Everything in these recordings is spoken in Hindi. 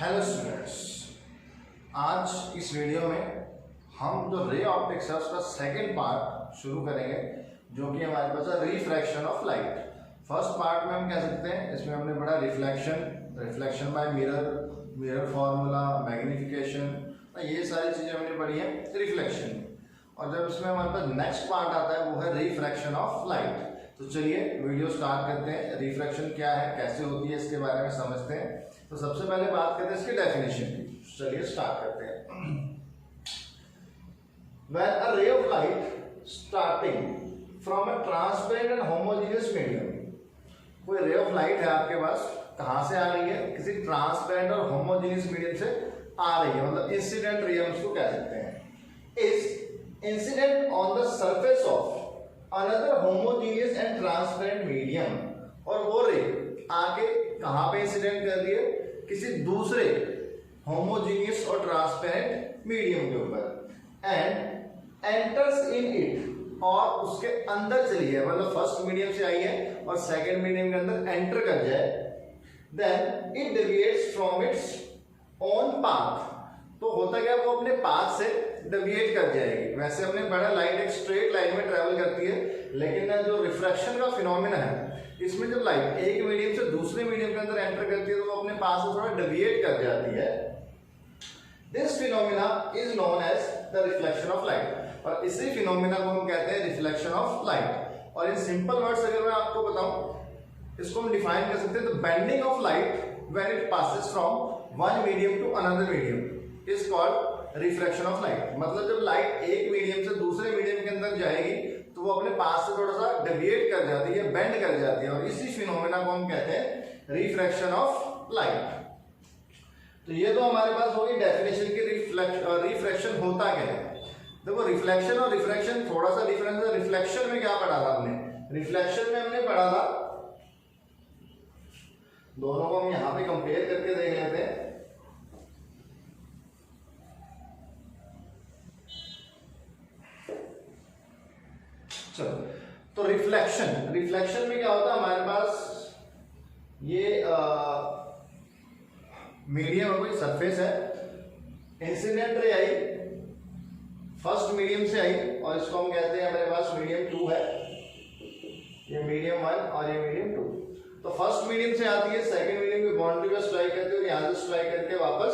हेलो स्टूडेंट्स, आज इस वीडियो में हम जो रे ऑप्टिक्स है उसका सेकंड पार्ट शुरू करेंगे, जो कि हमारे पास है refraction of light. First part में हम कह सकते हैं, इसमें हमने पढ़ा reflection by mirror formula, magnification, ये सारी चीज़ें हमने पढ़ी हैं रिफ्लेक्शन। और जब इसमें हमारे पास नेक्स्ट पार्ट आता है वो है रिफ्रैक्शन ऑफ लाइट। तो चलिए वीडियो स्टार्ट करते हैं। रिफ्रैक्शन क्या है, कैसे होती है, इसके बारे में समझते हैं। तो सबसे पहले बात करते हैं इसकी डेफिनेशन की। चलिए स्टार्ट करते हैं। When a ray of light starting from a transparent and homogeneous medium, कोई रे ऑफ लाइट है आपके पास, कहां से आ रही है? किसी ट्रांसपेरेंट और होमोजेनियस मीडियम से आ रही है, मतलब इंसिडेंट रे हम उसको कह सकते हैं। Is incident on the surface of another homogeneous and transparent medium, और वो रे आके कहां पे इंसिडेंट कर रही है? किसी दूसरे होमोजेनियस और ट्रांसपेरेंट मीडियम के ऊपर, एंड एंटर्स इन इट, और उसके अंदर चली है, मतलब फर्स्ट मीडियम से आई है और सेकंड मीडियम के अंदर एंटर कर जाए, then it deviates from its own path. तो होता क्या, वो अपने पाथ से डेविएट कर जाएगी। वैसे हमने पढ़ा लाइट एक स्ट्रेट लाइन में ट्रेवल करती है, लेकिन जो रिफ्रैक्शन का फिनोमेना है, इसमें जब लाइट एक मीडियम से दूसरे मीडियम के अंदर एंटर करती है तो वो अपने पाथ से थोड़ा डेविएट कर जाती है। This phenomena is known as the reflection of light, और इसी फिनोमेना को हम कहते हैं रिफ्लेक्शन ऑफ लाइट। और इन सिंपल वर्ड्स अगर मैं आपको बताऊं, इसको हम डिफाइन कर सकते हैं, the bending of light when it passes from one medium to another medium is called reflection of light. मतलब जब लाइट एक मीडियम से दूसरे मीडियम के अंदर जाएगी तो वो अपने पास से थोड़ा सा डेविएट कर जाती है, बेंड कर जाती है, और इसी फिनोमेना को हम कहते हैं रिफ्रैक्शन ऑफ लाइट। तो ये तो हमारे पास होगी डेफिनेशन की रिफ्रैक्शन होता क्या है। देखो, रिफ्लेक्शन और रिफ्रैक्शन थोड़ा सा डिफरेंस है। रिफ्लेक्शन में क्या पढ़ा था हमने? रिफ्लेक्शन में हमने पढ़ा था, दोनों को हम यहां पे कंपेयर करके देख लेते हैं। चलो, तो रिफ्लेक्शन में क्या होता है, हमारे पास ये मीडियम कोई सरफेस है, इंसिडेंट रे आई, फर्स्ट मीडियम से आई, और इसको हम कहते हैं, हमारे पास मीडियम 2 है, ये मीडियम 1 और ये मीडियम 2। तो फर्स्ट मीडियम से आती है, सेकंड मीडियम की बाउंड्री पर स्ट्राइक करती है, और यहां से स्ट्राइक करके वापस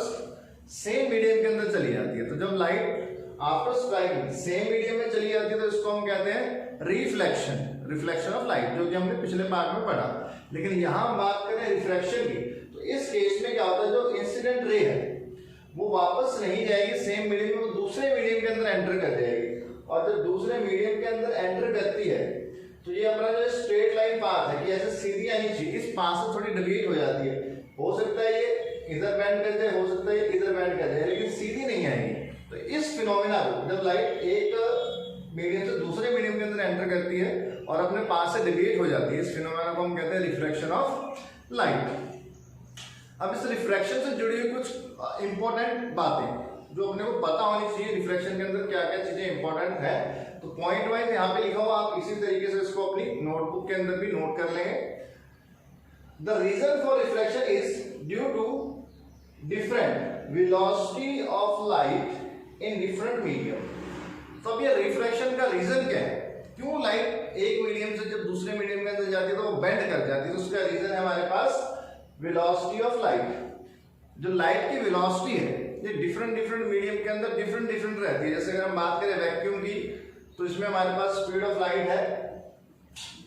सेम मीडियम के अंदर चली जाती है। तो जब light after striking same medium में चली जाती है तो इसको हम कहते हैं रिफ्लेक्शन ऑफ लाइट, जो कि हमने पिछले पार्ट में पढ़ा। लेकिन यहां हम बात करें रिफ्रैक्शन की, तो इस केस में क्या होता है, जो इंसिडेंट रे है वो वापस नहीं जाएगी सेम मीडियम में, वो दूसरे मीडियम के अंदर एंटर कर जाएगी। और जब दूसरे मीडियम के अंदर एंटर करती है तो ये अपना जो स्ट्रेट लाइन पाथ है कि ऐसे सीधी आनी चाहिए, इस पाथ से थोड़ी डेविएट हो जाती है। हो सकता है ये इधर बेंड कर जाए, हो सकता है ये इधर बेंड कर जाए, लेकिन सीधी नहीं आएगी। तो इस फिनोमेना को, जब लाइट एक मीडियम से दूसरे मीडियम के अंदर एंटर करती है और अपने पास से डेविएट हो जाती है, इस फिनोमेना को हम कहते हैं रिफ्रैक्शन ऑफ लाइट। अब इस रिफ्रैक्शन से जुड़ी हुई कुछ इंपॉर्टेंट बातें जो अपने को पता होनी चाहिए, रिफ्रैक्शन के अंदर क्या क्या चीजें इंपॉर्टेंट है। तो पॉइंट वाइज यहाँ पे लिखा हुआ, आप इसी तरीके से इसको अपनी नोटबुक के अंदर भी नोट कर लेंगे। The reason for refraction is due to different velocity of light in different medium. तो अब ये रिफ्रैक्शन का रीजन क्या है, क्यों लाइट एक मीडियम से जब दूसरे मीडियम के अंदर जाती है तो वो बेंड कर जाती है? तो उसका रीजन है हमारे पास वेलोसिटी ऑफ लाइट। जो लाइट की वेलोसिटी है ये डिफरेंट मीडियम के अंदर डिफरेंट रहती है। जैसे अगर हम बात करें वैक्यूम की, तो इसमें हमारे पास स्पीड ऑफ लाइट है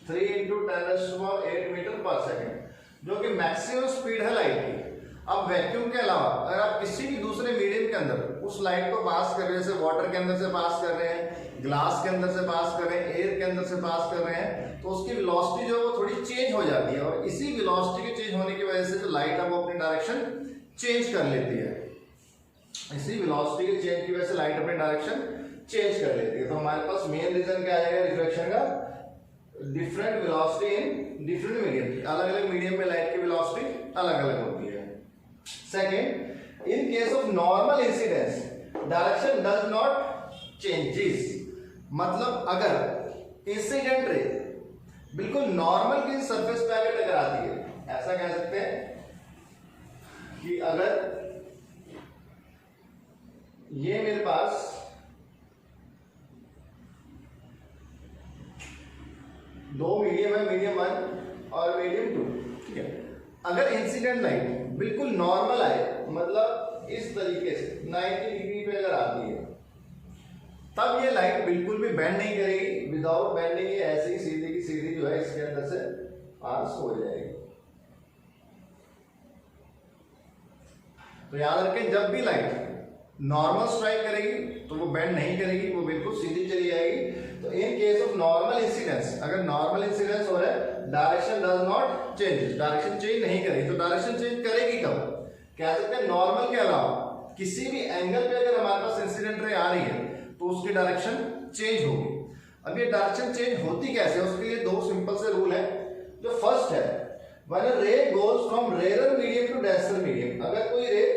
3 × 10⁸ मीटर पर सेकेंड, जो कि मैक्सिमम स्पीड है लाइट की। अब वैक्यूम के अलावा अगर आप किसी भी दूसरे मीडियम के अंदर उस लाइट को पास कर रहे हैं, जैसे वाटर के अंदर से पास कर रहे हैं, ग्लास के अंदर से पास कर रहे हैं, एयर के अंदर से पास कर रहे हैं, तो उसकी वेलोसिटी जो है वो थोड़ी चेंज हो जाती है। और इसी वेलोसिटी के चेंज होने की वजह से जो लाइट है वो अपनी डायरेक्शन चेंज कर लेती है। इसी वेलोसिटी के चेंज की वजह से लाइट अपनी डायरेक्शन चेंज कर लेती है। तो हमारे पास मेन रीजन क्या आएगा रिफ्रैक्शन का? डिफरेंट वेलोसिटी इन डिफरेंट मीडियम। अलग अलग मीडियम में लाइट की वेलोसिटी अलग अलग होती है। Second, in case of normal incidence direction does not changes. मतलब अगर इंसिडेंट रे बिल्कुल नॉर्मल की सरफेस पे आकर टकराती है, ऐसा कह सकते हैं कि अगर ये मेरे पास दो मीडियम है, मीडियम 1 और मीडियम 2, ठीक है। अगर इंसिडेंट लाइट बिल्कुल नॉर्मल आए, मतलब इस तरीके से 90 डिग्री पे अगर आती है, तब ये लाइट बिल्कुल भी बेंड नहीं करेगी। विदाउट बेंडिंग ये ऐसे ही सीधी की सीधी जो है इसके अंदर से पास हो जाएगी। तो याद रखें, जब भी लाइट नॉर्मल स्ट्राइक करेगी तो वो बेंड नहीं करेगी, वो बिल्कुल सीधी चली जाएगी। तो in case of normal incidence, अगर नॉर्मल इंसिडेंस हो रहा है, direction does not change, direction change नहीं करेगी। तो डायरेक्शन चेंज करेगी कब? कह सकते हैं नॉर्मल के अलावा किसी भी एंगल पे अगर हमारे पास इंसिडेंट रे आ रही है तो उसकी डायरेक्शन चेंज होगी। अब ये डायरेक्शन चेंज होती कैसे है, उसके लिए दो सिंपल से रूल है। जो फर्स्ट है, when a ray goes from rare medium to denser medium, अगर कोई रे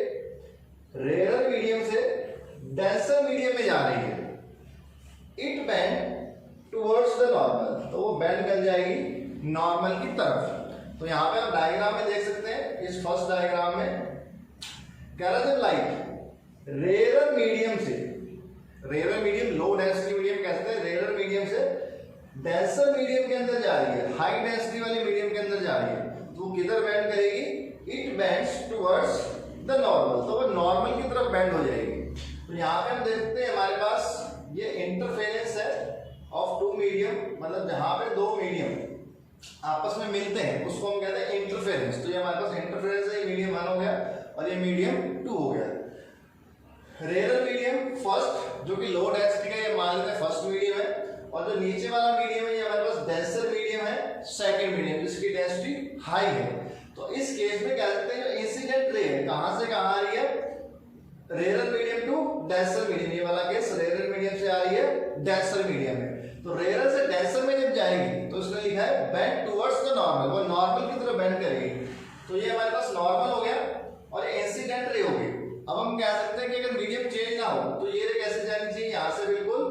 रेयर मीडियम से डेंसर मीडियम में जा रही है, it bend towards the normal, तो वो बेंड कर जाएगी नॉर्मल की तरफ। तो यहां पे आप डायग्राम में देख सकते हैं, इस फर्स्ट डायग्राम में कह रहा था लाइट रेयर मीडियम से, rare medium low density medium कहते हैं, रेयर मीडियम से डेंसर मीडियम के अंदर जा रही है, हाई डेंसिटी वाले मीडियम के अंदर जा रही है, तो वो किधर बेंड करेगी? It bends towards the normal, तो वो नॉर्मल की तरफ बेंड हो जाएगी। तो यहाँ पे हम देखते हैं हमारे पास ये इंटरफेरेंस है ऑफ टू मीडियम, मतलब जहां पे दो मीडियम आपस में मिलते हैं उसको हम कहते हैं इंटरफेरेंस। तो ये हमारे पास इंटरफेरेंस है, ये मीडियम 1 हो गया और ये मीडियम 2 हो गया। रेयर मीडियम फर्स्ट जो कि लो डेंसिटी का, ये मान लेते हैं फर्स्ट मीडियम है, और जो नीचे वाला मीडियम है ये हमारे पास डेंसर मीडियम है, सेकंड मीडियम जिसकी डेंसिटी हाई है। तो इस केस में कह सकते हैं जो इंसिडेंट रे है कहां से कहां आ रही है? Rare medium to denser medium, ये वाला केस रेयर मीडियम से आ रही है डेंसर मीडियम में। तो रेयर से डेंसर में जब जाएगी तो उसने लिखा है बेंड टुवर्ड्स द नॉर्मल, वो नॉर्मल की तरफ बेंड करेगी। तो ये हमारे पास नॉर्मल हो गया और ये इंसिडेंट रे हो गई। अब हम कह सकते हैं कि अगर मीडियम चेंज ना हो तो ये रे कैसे जानी चाहिए? यहां से बिल्कुल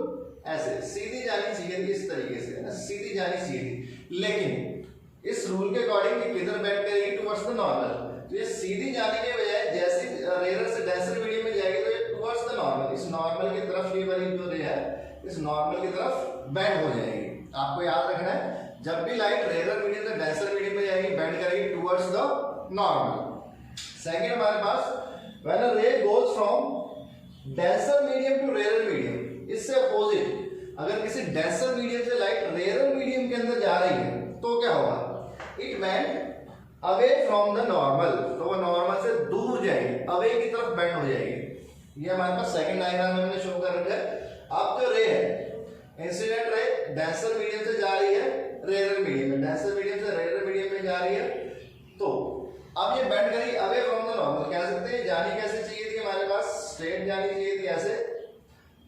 ऐसे सीधी जानी चाहिए, इस तरीके से ना, सीधी जानी चाहिए। लेकिन इस रूल के अकॉर्डिंग किधर बेंड करेगी? Towards the normal. तो ये सीधी जाने के बजाय जैसे रेयर से डेंसर मीडियम में जाएगी तो ये टुवर्ड्स द नॉर्मल, इस नॉर्मल की तरफ ये वाली जो रे है इस नॉर्मल की तरफ बेंड हो जाएगी। आपको याद रखना है, जब भी लाइट रेयर मीडियम से डेंसर मीडियम में जाएगी बेंड करेगी टुवर्ड्स द नॉर्मल। सेकंड हमारे पास when a ray goes from denser medium to rare medium, इससे अपोजिट अगर किसी डेंसर मीडियम से लाइट रेयर मीडियम के अंदर जा रही है तो क्या होगा? It bend away from the normal, तो वो नॉर्मल से दूर जाएगी, अवे की तरफ बेंड हो जाएगी। ये हमारे पास सेकंड डायग्राम में मैंने शो कर रखा है। अब जो रे है इंसिडेंट रे डेंसर मीडियम से जा रही है रेयर मीडियम में, डेंसर मीडियम से रेयर मीडियम में जा रही है, तो अब ये बेंड करी अवे फ्रॉम द नॉर्मल। कह सकते हैं जानी कैसे चाहिए थी हमारे पास? स्ट्रेट जानी चाहिए थी ऐसे,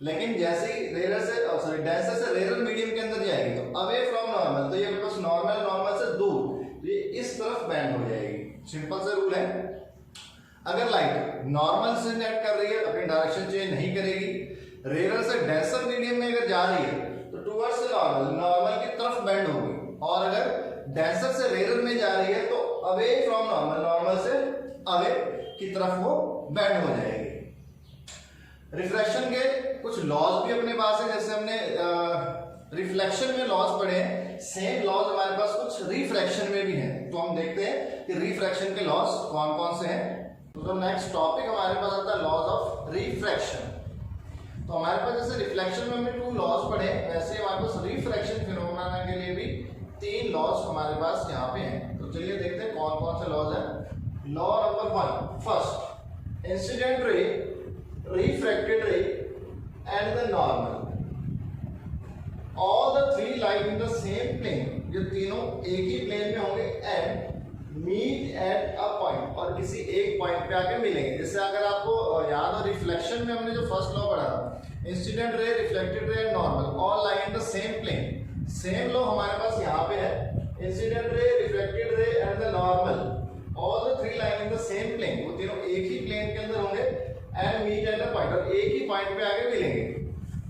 लेकिन जैसे ही रेयर से सॉरी डेंसर से रेयर मीडियम के अंदर जाएगी तो अवे फ्रॉम नॉर्मल, तो ये मेरे पास नॉर्मल, नॉर्मल से दूर, तो ये इस तरफ बेंड हो जाएगी। सिंपल सा रूल है। अगर लाइट नॉर्मल से नेट कर रही है अपनी डायरेक्शन चेंज नहीं करेगी, रेयर से डेंसर मीडियम में अगर जा रही है तो टुवर्ड्स द नॉर्मल, नॉर्मल की तरफ बेंड होगी, और अगर डेंसर से रेयर में जा रही है तो अवे फ्रॉम नॉर्मल, नॉर्मल से अवे की तरफ वो बेंड हो जाएगी। रिफ्रैक्शन के कुछ लॉज भी अपने पास है, जैसे हमने रिफ्लेक्शन में लॉज पढ़े हैं, सेम लॉज हमारे पास कुछ रिफ्रैक्शन में भी हैं। तो हम देखते हैं कि रिफ्रैक्शन के लॉज कौन कौन से हैं। तो नेक्स्ट टॉपिक हमारे पास आता है लॉज ऑफ रिफ्रैक्शन। तो हमारे पास जैसे रिफ्लेक्शन में हमने 2 लॉज पढ़े, वैसे हमारे पास रिफ्रैक्शन फिनोमेना के लिए भी 3 लॉज हमारे पास यहाँ पे हैं। तो चलिए देखते हैं कौन कौन से लॉज हैं। Law number 1, first, incident ray, refracted ray and the normal, all the 3 lie in the same plane, ये तीनों एक ही प्लेन में होंगे and meet at a point, और किसी एक पॉइंट पे आके मिलेंगे। जैसे अगर आपको याद हो रिफ्लेक्शन में हमने जो फर्स्ट लॉ पढ़ा था, incident ray, reflected ray and normal all lie in the same plane, same law हमारे पास यहाँ पे है। Incident ray, reflected ray and the normal all the 3 lie in the same plane, वो तीनों एक ही प्लेन के अंदर होंगे and meet at a point, और एक ही पॉइंट पे आके मिलेंगे।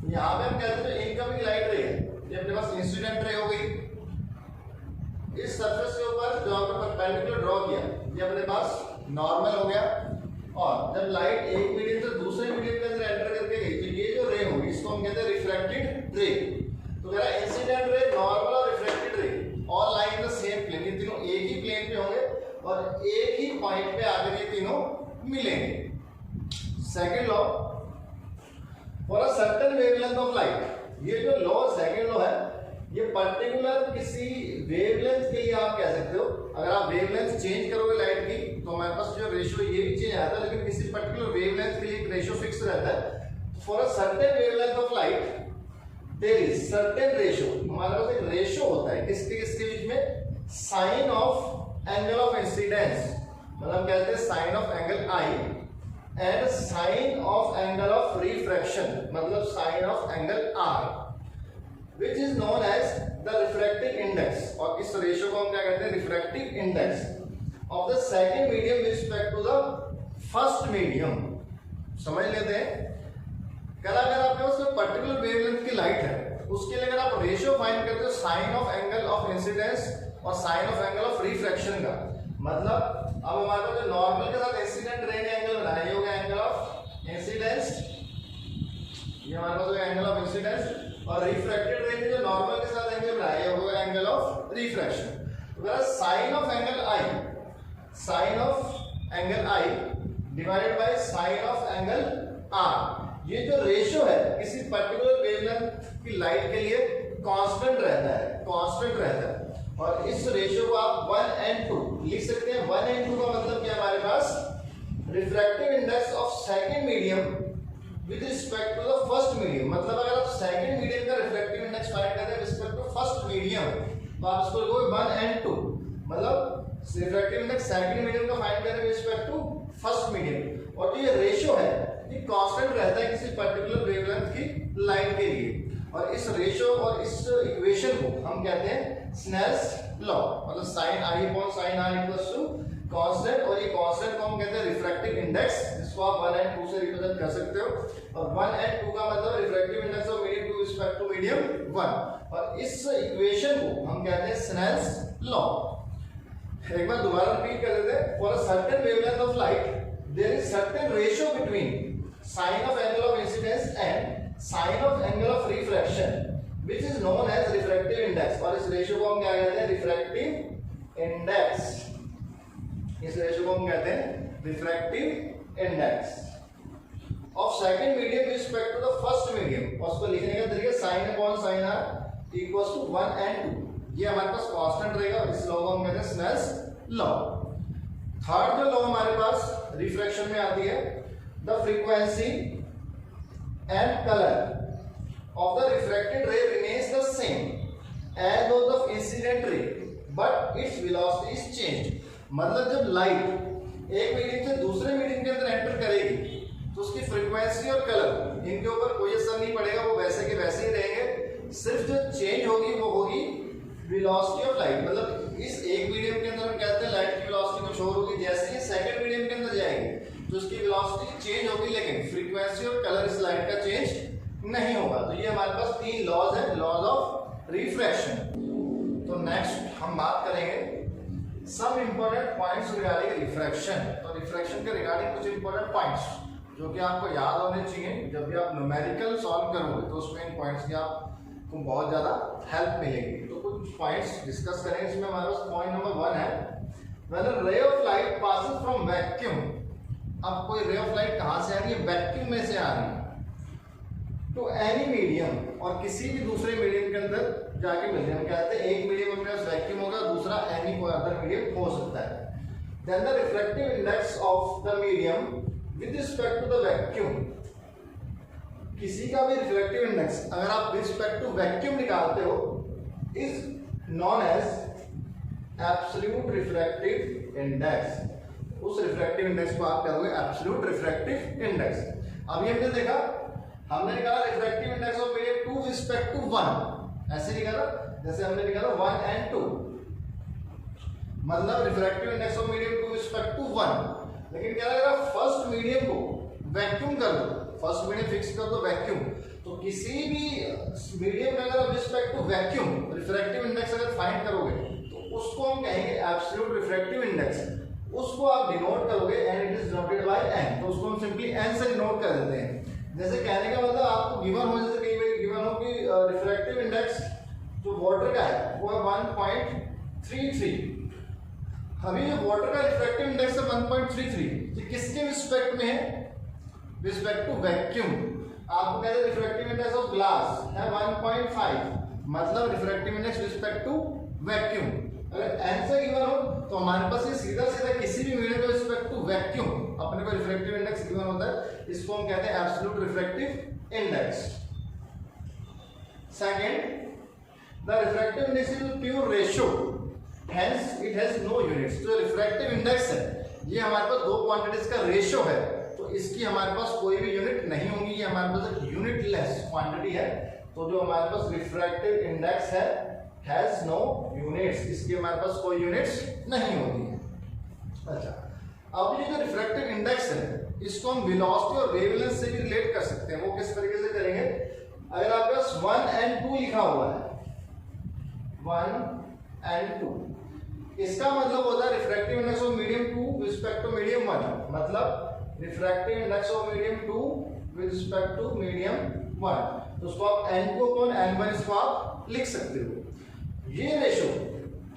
यहाँ पे हम कहते हैं इनकमिंग लाइट रे है, ये अपने पास इंसिडेंट रे हो गई, इस सरफेस के ऊपर जो आपने परपेंडिकुलर ड्रॉ किया ये अपने पास नॉर्मल हो गया, और जब लाइट एक मीडियम से दूसरे मीडियम के अंदर एंटर कहते हैं रिफ्रैक्टेड रे। तो कह रहा है इंसिडेंट रे, नॉर्मल और refracted ray all lie in the same plane, ये तीनों एक ही प्लेन पे होंगे और एक ही पॉइंट पे आकर ये तीनों मिलेंगे। Second law, for a certain wavelength of light, ये जो लॉ सेकंड लॉ है ये पर्टिकुलर किसी वेवलेंथ के लिए आप कह सकते हो। अगर आप वेवलेंथ चेंज करोगे लाइट की तो हमारे पास जो रेशियो ये भी चेंज आता है, लेकिन किसी पर्टिकुलर वेवलेंथ के लिए एक रेशियो फिक्स रहता है। For a certain wavelength of light there is certain ratio, हमारे पास एक रेशियो होता है किसके किसके बीच में, sine of angle of incidence, मतलब कहते हैं sine of angle I and sine of angle of refraction, मतलब sine of angle R, which is known as the refractive index, और इस रेशियो को हम क्या कहते हैं, refractive index of the second medium with respect to the first medium. समझ लेते हैं, अगर आपके पास कोई पर्टिकुलर वेवलेंथ की लाइट है उसके लिए अगर आप रेशियो फाइंड करते हो sine of angle of incidence और sine of angle of refraction का, मतलब अब हमारे पास जो नॉर्मल के साथ इंसिडेंट रे ने एंगल बनाया, ये हो गया एंगल ऑफ इंसिडेंस, ये हमारे पास हो गया एंगल ऑफ इंसिडेंस, और रिफ्रैक्टेड रे ने जो नॉर्मल के साथ एंगल बनाया वो एंगल ऑफ रिफ्रैक्शन। तो sine of angle i, sine of angle i divided by sine of angle r, ये जो रेशियो है किसी पर्टिकुलर वेवलेंथ की लाइट के लिए कांस्टेंट रहता है, कांस्टेंट रहता है। और इस रेशियो को आप 1 and 2 लिख सकते हैं। 1 and 2 का मतलब क्या, हमारे पास refractive index of second medium with respect to the first medium, मतलब अगर आप सेकंड मीडियम का रिफ्रैक्टिव इंडेक्स फाइंड करते हैं रिस्पेक्ट टू फर्स्ट मीडियम तो आप इसको लिखोगे 1 and 2, मतलब रिफ्रैक्टिव इंडेक्स सेकंड मीडियम का फाइंड करें रिस्पेक्ट टू फर्स्ट मीडियम। और जो ये रेशियो है ये कांस्टेंट रहता है किसी पर्टिकुलर वेवलेंथ की लाइट के लिए, और इस रेशियो और इस इक्वेशन को हम कहते हैं स्नेल्स लॉ, मतलब sine i upon sine r equals to constant, और ये कांस्टेंट को हम कहते हैं रिफ्रैक्टिव इंडेक्स, जिसको आप 1 and 2 से रिप्रेजेंट कर सकते हो। और 1 and 2 का मतलब refractive index of medium two respect to medium 1, और इस इक्वेशन को हम कहते हैं स्नेल्स लॉ। एक बार दोबारा रिपीट कर देते हैं, for a certain wavelength of light there is certain ratio between sine of angle of incidence and sine of angle of refraction which is known as refractive index, और इस रेशियो को हम क्या कहते हैं, रिफ्रैक्टिव इंडेक्स, इस रेशियो को हम कहते हैं refractive index of second medium with respect to the first medium, और उसको लिखने का तरीका sine upon sine r equals to 1 and 2, ये हमारे पास कांस्टेंट रहेगा, इस लॉ को हम कहते हैं स्नेल्स लॉ। थर्ड जो लॉ हमारे पास रिफ्रैक्शन में आती है, the frequency and colour of the refracted ray remains the same as those of incident ray but its velocity is changed, मतलब जब लाइट एक मीडियम से दूसरे मीडियम के अंदर एंटर करेगी तो उसकी फ्रीक्वेंसी और कलर इनके ऊपर कोई असर नहीं पड़ेगा, वो वैसे के वैसे ही रहेंगे, सिर्फ जो चेंज होगी वो होगी वेलोसिटी ऑफ लाइट, मतलब इस एक मीडियम के अंदर हम कहते हैं लाइट की वेलोसिटी कुछ और होगी, जैसे ही सेकंड मीडियम के अंदर जाएंगे तो उसकी वेलोसिटी चेंज होगी, लेकिन फ्रीक्वेंसी और कलर इस लाइट का चेंज नहीं होगा। तो ये हमारे पास 3 लॉज हैं, लॉज ऑफ रिफ्रैक्शन। तो नेक्स्ट हम बात करेंगे some important points regarding refraction. तो रिफ्रैक्शन के रिगार्डिंग कुछ इंपॉर्टेंट पॉइंट्स जो कि आपको याद होने चाहिए, जब भी आप न्यूमेरिकल सॉल्व करोगे तो उसमें इन पॉइंट्स की आपको बहुत ज़्यादा हेल्प मिलेगी। तो कुछ पॉइंट्स डिस्कस करेंगे। इसमें हमारे पास पॉइंट नंबर 1 है, when a ray of light passes from vacuum. अब कोई रे ऑफ लाइट कहाँ से आ रही है, वैक्यूम में से आ रही है, टू एनी मीडियम, और किसी भी दूसरे मीडियम के अंदर जाके मिलते हैं। हम कहते हैं एक मीडियम अपने पास वैक्यूम होगा, दूसरा एनी कोई अदर मीडियम हो सकता है। Then the refractive index of the medium with respect to the vacuum, किसी का भी रिफ्रैक्टिव इंडेक्स अगर आप विद रिस्पेक्ट टू वैक्यूम निकालते हो is known as absolute refractive index. उस रिफ्रैक्टिव इंडेक्स को आप कहोगे एब्सोल्यूट रिफ्रैक्टिव इंडेक्स। अभी हमने देखा, हमने निकाला refractive index of medium two with respect to 1, ऐसे निकाला जैसे हमने निकाला 1 and 2, मतलब refractive index of medium two with respect to 1। लेकिन क्या लग रहा, फर्स्ट मीडियम को वैक्यूम कर दो, फर्स्ट मीडियम फिक्स कर दो वैक्यूम, तो किसी भी मीडियम में अगर आप respect to vacuum refractive index अगर फाइंड करोगे तो उसको हम कहेंगे एब्सोल्यूट रिफ्रैक्टिव इंडेक्स। उसको आप डिनोट करोगे and it is denoted by n, तो उसको हम सिंपली n से डिनोट कर देते हैं। जैसे कहने का मतलब आपको गिवन हो, जैसे कई बार गिवन हो कि रिफ्रैक्टिव इंडेक्स जो वाटर का है वो है 1.33। अभी जो वाटर का रिफ्रैक्टिव इंडेक्स है 1.33, ये किसके रिस्पेक्ट में है? Respect to vacuum. आपको कहते हैं रिफ्रैक्टिव इंडेक्स ऑफ ग्लास है 1.5, मतलब refractive index respect to vacuum. अगर आंसर गिवन हो तो हमारे पास ये सीधा सीधा किसी भी मीडियम के रिस्पेक्ट टू वैक्यूम अपने को रिफ्रैक्टिव इंडेक्स गिवन होता है, इसको हम कहते हैं absolute refractive index. Second, the refractive index is pure ratio, hence it has no units. जो रिफ्रैक्टिव इंडेक्स है ये हमारे पास दो क्वांटिटीज का रेशियो है, तो इसकी हमारे पास कोई भी यूनिट नहीं होगी, ये हमारे पास एक यूनिटलेस क्वांटिटी है। तो जो हमारे पास रिफ्रैक्टिव इंडेक्स है हैज नो यूनिट्स, इसकी हमारे पास कोई यूनिट्स नहीं होती है। अच्छा, अब ये जो रिफ्रैक्टिव इंडेक्स है इसको हम वेलोसिटी और वेवलेंथ से भी रिलेट कर सकते हैं। वो किस तरीके से करेंगे? अगर आपके पास 1 and 2 लिखा हुआ है, 1 and 2, इसका मतलब होता है refractive index of medium 2 with respect to medium 1, मतलब refractive index of medium 2 with respect to medium 1। तो उसको आप n को कौन n1 इसको आप लिख सकते हो। ये रेशियो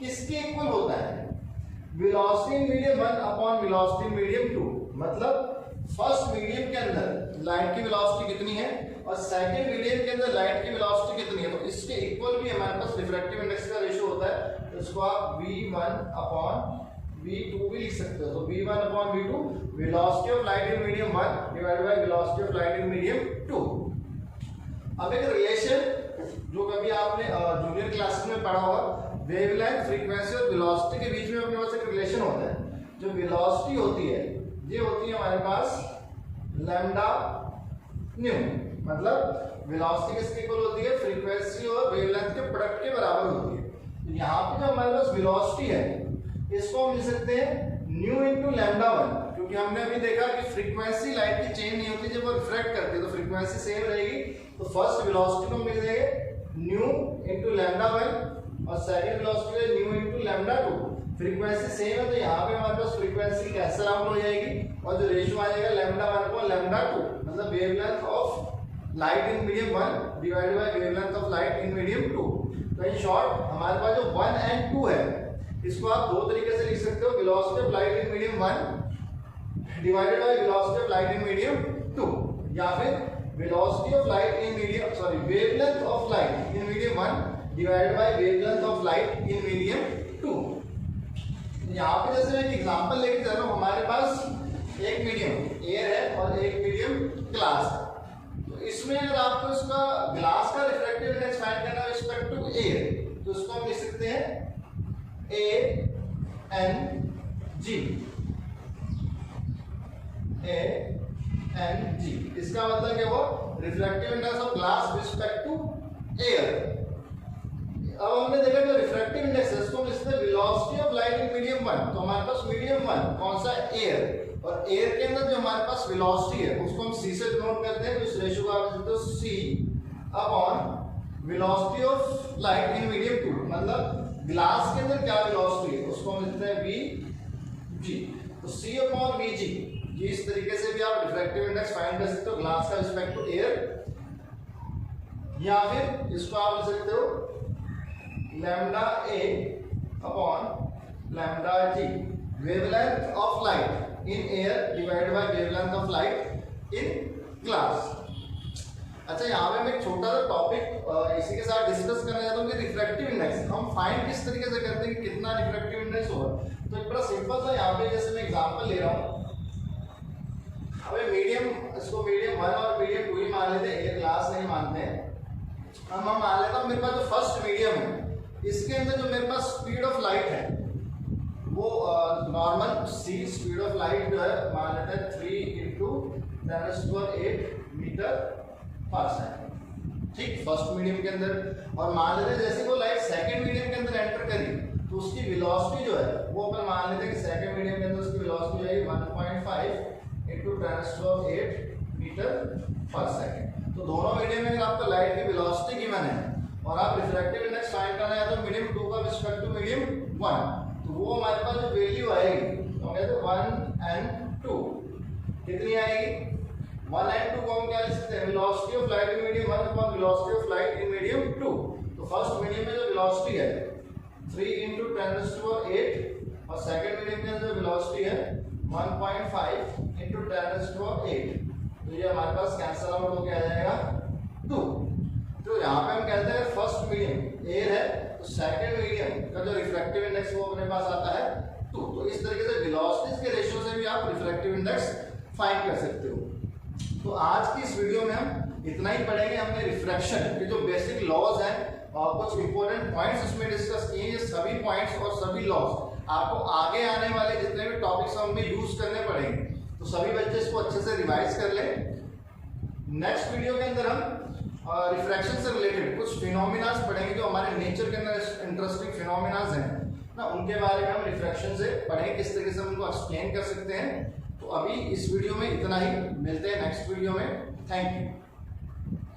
किसके इक्वल होता है? Velocity in medium 1 upon velocity in medium 2, मतलब फर्स्ट मीडियम के अंदर लाइट की वेलोसिटी कितनी है और सेकंड मीडियम के अंदर लाइट की वेलोसिटी कितनी है, तो इसके इक्वल भी हमारे पास रिफ्रैक्टिव इंडेक्स का रेशियो होता है। तो इसको आप v1 अपॉन v2 भी लिख सकते हो। तो v1 upon v2 velocity of light in medium 1 divided by velocity of light in medium 2। अब एक रिलेशन जो कभी आपने जूनियर क्लासेस में पढ़ा होगा, वेवलेंथ, फ्रीक्वेंसी और वेलोसिटी के बीच में अपने पास एक रिलेशन होता है। जो वेलोसिटी होती है ये होती है हमारे पास लैम्डा न्यू, मतलब वेलोसिटी किसके इक्वल होती है? फ्रीक्वेंसी और वेवलेंथ के प्रोडक्ट के बराबर होती है। तो यहाँ पे जो हमारे पास वेलोसिटी है इसको हम लिख सकते हैं न्यू इंटू लैम्डा 1, क्योंकि हमने अभी देखा कि फ्रीक्वेंसी लाइट की चेंज नहीं होती, जब वो रिफ्रैक्ट करती है तो फ्रीक्वेंसी सेम रहेगी। तो फर्स्ट वेलोसिटी को हम लिख देंगे न्यू इंटू लैम्डा 1 और सेकंड वेलोसिटी है new into lambda 2। Frequency same है तो यहाँ पे हमारे पास फ्रीक्वेंसी कैंसिल आउट हो जाएगी और जो रेशियो आ जाएगा लैम्डा 1 को लैम्डा 2, मतलब wavelength of light in medium 1 divided by wavelength of light in medium 2। तो इन शॉर्ट हमारे पास जो 1 and 2 है इसको आप दो तरीके से लिख सकते हो, velocity of light in medium 1 divided by velocity of light in medium 2, या फिर velocity of light in medium wavelength of light in medium 1 divided by wavelength of light in medium 2। यहाँ पे जैसे मैं एक एग्जांपल लेके चल रहा हूँ, हमारे पास एक मीडियम एयर है और एक मीडियम ग्लास है। तो इसमें अगर आपको इसका ग्लास का रिफ्रैक्टिव इंडेक्स फाइंड करना है रिस्पेक्ट टू एयर, तो इसको हम लिख सकते हैं ANG। इसका मतलब क्या हुआ? Refractive index of glass respect to air. अब हमने देखा जो रिफ्रैक्टिव इंडेक्स है इसको हम लिखते हैं velocity of light in medium 1। तो हमारे पास मीडियम 1 कौन सा? एयर, और एयर के अंदर जो हमारे पास वेलोसिटी है उसको हम c से डिनोट करते हैं। तो इस रेशियो को आप लिखते हो c upon velocity of light in medium 2, मतलब ग्लास के अंदर क्या वेलोसिटी है उसको हम लिखते हैं vg। तो c अपॉन vg, ये इस तरीके से भी आप रिफ्रैक्टिव इंडेक्स फाइंड कर सकते हो ग्लास का रिस्पेक्ट टू एयर, या फिर इसको आप लिख सकते हो lambda a upon lambda g, wavelength of light in air divided by wavelength of light in glass. अच्छा, यहाँ पे मैं एक छोटा सा टॉपिक इसी के साथ डिस्कस करना चाहता हूँ कि रिफ्रैक्टिव इंडेक्स हम फाइंड किस तरीके से करते हैं कि कितना रिफ्रैक्टिव इंडेक्स होगा। तो एक बड़ा सिंपल सा यहाँ पे जैसे मैं एग्जांपल ले रहा हूँ, हमें मीडियम, इसको मीडियम 1 और मीडियम 2 ही मान लेते हैं, एयर ग्लास नहीं मानते हैं। हम मान लेता हूँ मेरे पास जो फर्स्ट मीडियम है इसके अंदर जो मेरे पास स्पीड ऑफ लाइट है वो normal c speed of light जो है मान लेते हैं 3 × 10⁸ मीटर पर सेकंड। ठीक, फर्स्ट मीडियम के अंदर। और मान लेते हैं जैसे वो लाइट सेकंड मीडियम के अंदर एंटर करी तो उसकी वेलोसिटी जो है वो अपन मान लेते हैं कि सेकंड मीडियम के अंदर उसकी वेलोसिटी जो है 1.5 × 10⁸ मीटर पर सेकंड। तो दोनों मीडियम में अगर आपको लाइट की वेलोसिटी गिवन है और आप रिफ्रैक्टिव इंडेक्स फाइंड करना है तो मीडियम 2 का रिस्पेक्ट टू मीडियम 1, तो वो हमारे पास जो वैल्यू आएगी तो कहते हैं 1 and 2 कितनी आएगी? 1 एंड 2 को हम क्या लिख सकते हैं, velocity of light in medium 1 upon velocity of light in medium 2। तो फर्स्ट मीडियम में जो वेलोसिटी है 3 × 10⁸ और सेकंड मीडियम के अंदर वेलोसिटी है 1.5 × 10⁸। तो ये हमारे पास कैंसल आउट होके आ जाएगा 2। तो यहाँ पे हम कहते हैं फर्स्ट मीडियम एयर है तो सेकंड मीडियम का जो रिफ्रैक्टिव इंडेक्स वो अपने पास आता है 2। तो इस तरीके से वेलोसिटीज के रेशियो से भी आप रिफ्रैक्टिव इंडेक्स फाइंड कर सकते हो। तो आज की इस वीडियो में हम इतना ही पढ़ेंगे। हमने रिफ्रैक्शन के जो बेसिक लॉज हैं और कुछ इंपॉर्टेंट पॉइंट्स इसमें डिस्कस किए। ये सभी पॉइंट्स और सभी लॉज आपको आगे आने वाले जितने भी टॉपिक्स हम में यूज करने पड़ेंगे, तो सभी बच्चे इसको अच्छे से रिवाइज कर ले। नेक्स्ट वीडियो के अंदर हम रिफ्रैक्शन से रिलेटेड कुछ फिनोमिनास पढ़ेंगे जो हमारे नेचर के अंदर इंटरेस्टिंग फिनोमिनास हैं ना, उनके बारे में हम रिफ्रैक्शन से पढ़ेंगे, किस तरीके से हम उनको एक्सप्लेन कर सकते हैं। तो अभी इस वीडियो में इतना ही, मिलते हैं नेक्स्ट वीडियो में। Thank you.